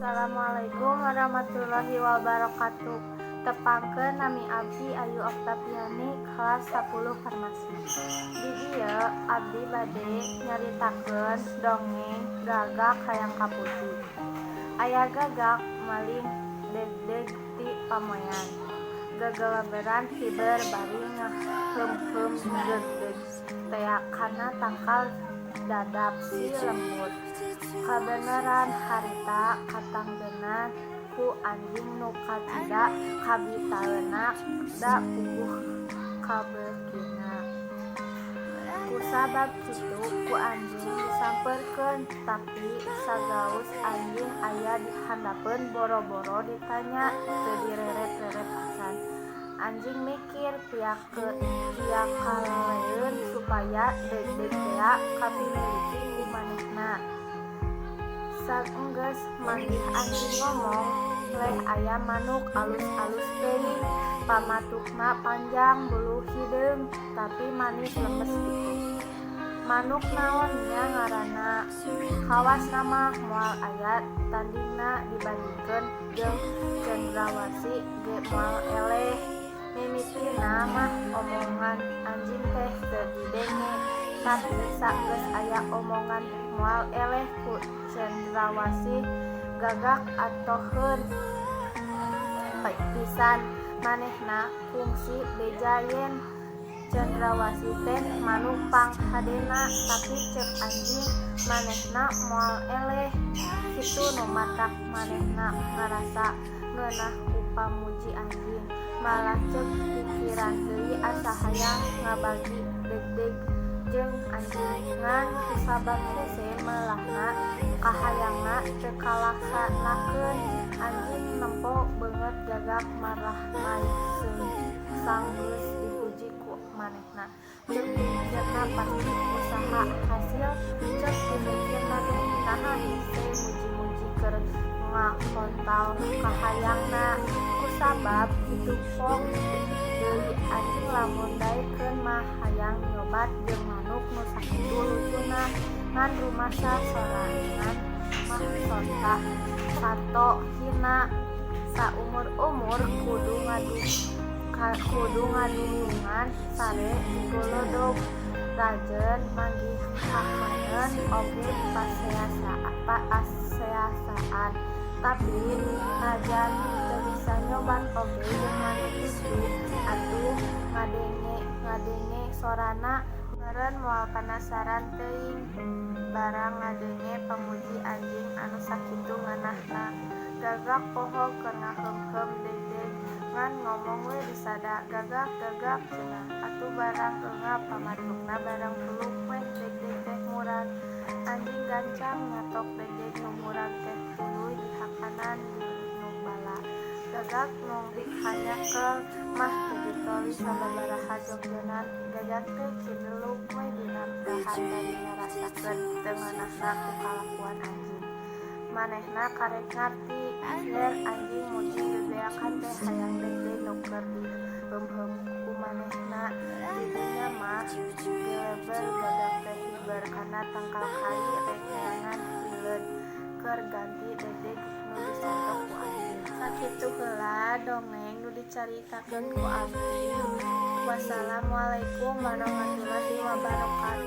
Assalamualaikum warahmatullahi wabarakatuh. Tepangkeun nami abdi Ayu Oktaviani kelas 10 farmasi. Di dieu abdi bade nyaritakeun dongeng Gagak Hayam Kaputi. Aya gagak maling degdeg ti pamoyan. Gegeleberan hiber bari ngaheum-heum degdeg. Teakanna tangkal dadap si lembut. Kabeneran harita katanggeuna ku anjing nu katida kabitaeuna da puguh kabeukina. Kusabab kitu ku anjing disampeurkeun, tapi sagaus anjing aya di handapeun boro-boro ditanya teu direret-reret acan. Anjing mikir piakaleun supaya degdeg tea kapimiliki ku manehna. Saenggeus manggih anjing ngomong, leh aya manuk alus-alus teuing, pamatukna panjang bulu hideung, tapi manis lemes kitu. Manuk naon nya ngaranna? Kawasna mah moal aya tandingna dibandingkeun jeung cendrawasih ge moal eleh. Mimitina mah omongan anjing teh teu didenge, tapi saenggeus aya omongan moal eleh ku cendrawasih gagak atoheun pisan manehna kungsi bejayen. Cendrawasih teh manuk panghadena, tapi ceuk anjing manehna moal eleh. Kitu nu matak manehna ngarasa ngeunah ku pamuji anjing, malah ceuk pikiran deui asa hayang ngabagi degdeg jeung anjing. Ngan kusabab hese meulahna kahayangna teu kalaksanakeun. Anjing nempo beungeut gagak marah maik sanggeus dipuji ku manehna. Ceuk dimikirna pasti usaha hasil, ceuk dimikirna teh naha hese muji-muji keur ngakontal kahayangna. Kusabab kitu pong deui anjing lamun daekeun mah hayang nyobat jeung manuk nu sakitu lucuna. Ngan rumasa sorangan mah sontah sato hina. Saumur-umur kudu ngadungan sare digolodog. Rajeun manggih hahaneun oge paseasaan, tapi najan teu bisa nyoban oge jeung manuk itu. Atuh ngadenge sorana meureun moal panasaran teuing barang ngadenge pamuji anjing anu sakitu ngeunahna. Gagak poho keur ngaheum-heum degdeg ngan ngomong we disada, "Gagak gagak," cenah. Atuh barang eungap pamatukna barang peluk we degdeg teh murag. Anjing gancang nyatok degdeg nu murag teh tuluy di hakanan nu bala. Gagak nu dihanyakeun mah teu ditoli sababaraha jongjonan. Gagak teh kideluk we dina dahan bari ngarasakeun teu ngeunahna ku kalakuan anjing. Manehna karek ngarti yen anjing muji gebeakan teh hayang degdeg nu keur diheum-heum ku manehna. Di dinya mah geleber gagak teh hiber kana tangkal kai rek neangan hileud keur ganti degdeg nu disotok ku anjing. Sakitu heula dongeng nu dicaritakeun ku abdi. Wassalamualaikum warahmatullahi wabarakatuh.